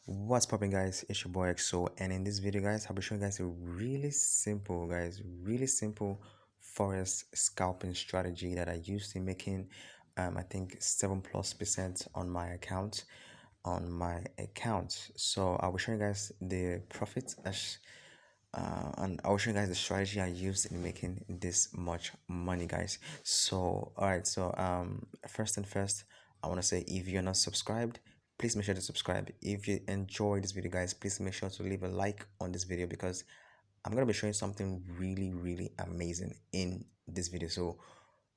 What's popping, guys? It's your boy XO, and in this video, guys, I'll be showing you guys a really simple forex scalping strategy that I used in making I think 7+% on my account. So I will show you guys the profit as and I'll show you guys the strategy I used in making this much money, guys. So all right, so first and first, I want to say, if you're not subscribed, please make sure to subscribe. If you enjoy this video, guys, please make sure to leave a like on this video, because I'm gonna be showing something really amazing in this video. So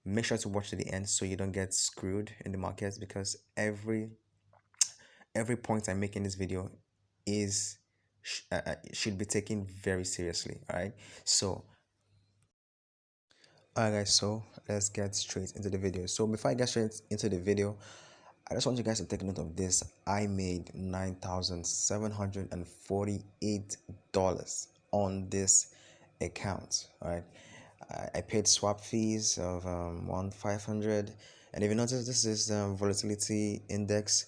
make sure to watch to the end so you don't get screwed in the markets, because every point I make in this video is should be taken very seriously. All right, so alright, guys, so let's get straight into the video. So before I get straight into the video, I just want you guys to take note of this. I made $9,748 on this account. All right, I paid swap fees of 1,500, and if you notice, this is volatility index.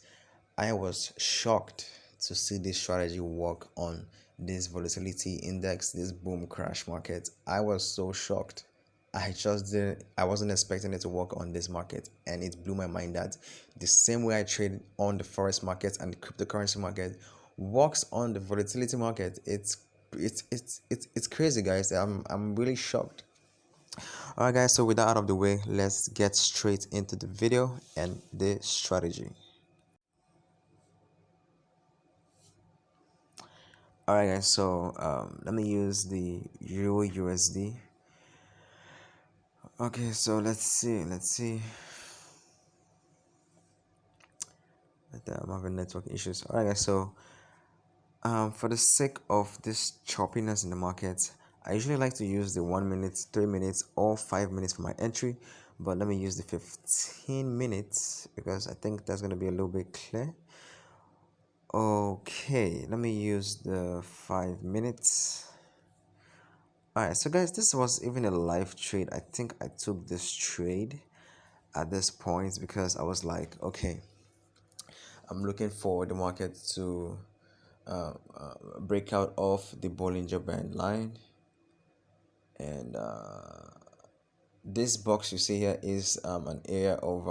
I was shocked to see this strategy work on this volatility index, this boom crash market. I was so shocked. I wasn't expecting it to work on this market, and it blew my mind that the same way I trade on the forex market and the cryptocurrency market works on the volatility market. It's crazy, guys. I'm really shocked. Alright, guys, so with that out of the way, let's get straight into the video and the strategy. Alright, guys, so let me use the Euro USD. Okay, so let's see. I'm having network issues. Alright, guys, so for the sake of this choppiness in the market, I usually like to use the 1 minute, 3 minutes, or 5 minutes for my entry, but let me use the 15 minutes because I think that's going to be a little bit clear. Okay, let me use the 5 minutes. Alright, so guys, this was even a live trade. I think I took this trade at this point because I was like, okay, I'm looking for the market to break out of the Bollinger Band line, and this box you see here is an area of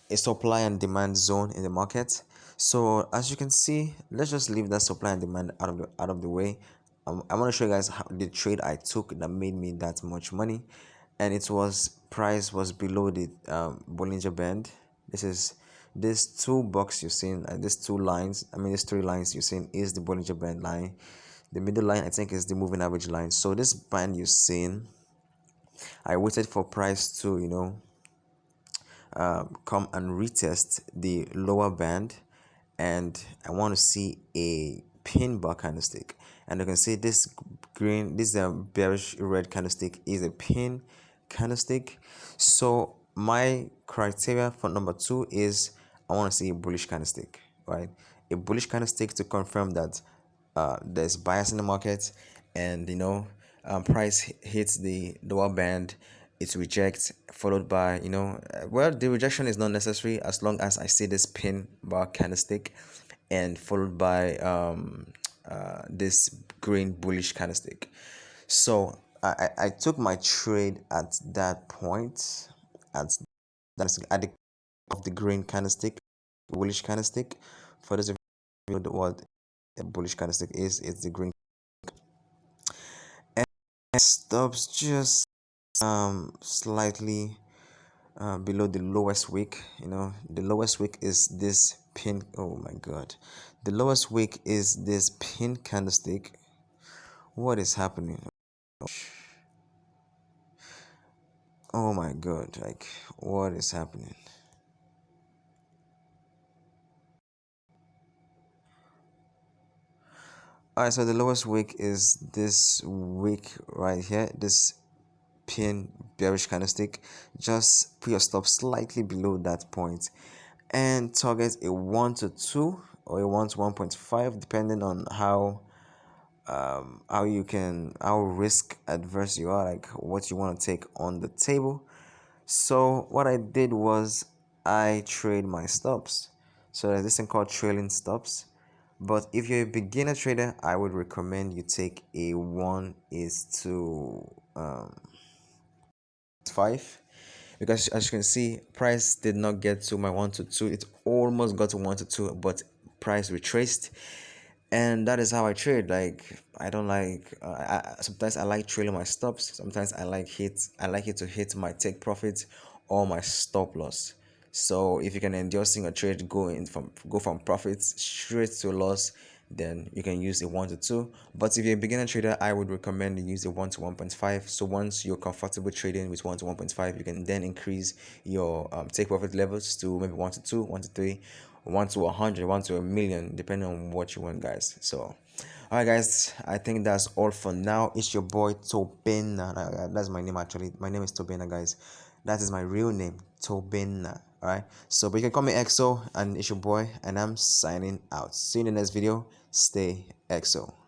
a supply and demand zone in the market. So as you can see, let's just leave that supply and demand out of the way. I want to show you guys how the trade I took that made me that much money, and it was price was below the Bollinger Band. This two box you've seen, these two lines, I mean these three lines you've seen, is the Bollinger Band line. The middle line I think is the moving average line. So this band you've seen, I waited for price to come and retest the lower band, and I want to see a pin bar candlestick. And you can see this green, this bearish red candlestick is a pin candlestick. So my criteria for number two is I want to see a bullish candlestick, right? A bullish candlestick to confirm that there's bias in the market, and price hits the lower band, it rejects, followed by well, the rejection is not necessary as long as I see this pin bar candlestick, and followed by this green bullish candlestick. So I took my trade at that point, at at the of the green candlestick, bullish candlestick. For those of you know what a bullish candlestick is, it's the green, and stops just slightly below the lowest wick. The lowest wick is this pin. Oh my god, the lowest wick is this pin candlestick. What is happening? Oh my god, like, what is happening? Alright, so the lowest wick is this wick right here, this pin bearish candlestick. Just put your stop slightly below that point and target a 1 to 2 or a 1 to 1.5, depending on how risk adverse you are, like what you want to take on the table. So what I did was I trade my stops. So there's this thing called trailing stops. But if you're a beginner trader, I would recommend you take a 1 is to 5, because as you can see, price did not get to my 1 to 2. It almost got to 1 to 2, but price retraced. And that is how I trade. Like, I don't like sometimes I like trailing my stops. Sometimes I like it to hit my take profit or my stop loss. So if you can endure seeing a trade go from profits straight to loss, then you can use a 1 to 2. But if you're a beginner trader, I would recommend you use a 1 to 1.5. So once you're comfortable trading with 1 to 1.5, you can then increase your take profit levels to maybe 1 to 2, 1 to 3, 1 to 100, 1 to a million, depending on what you want, guys. So all right, guys, I think that's all for now. It's your boy Tobena. That's my name, actually. My name is Tobena, guys. That is my real name, Tobena. All right, so but you can call me XO, and it's your boy, and I'm signing out. See you in the next video. Stay XO.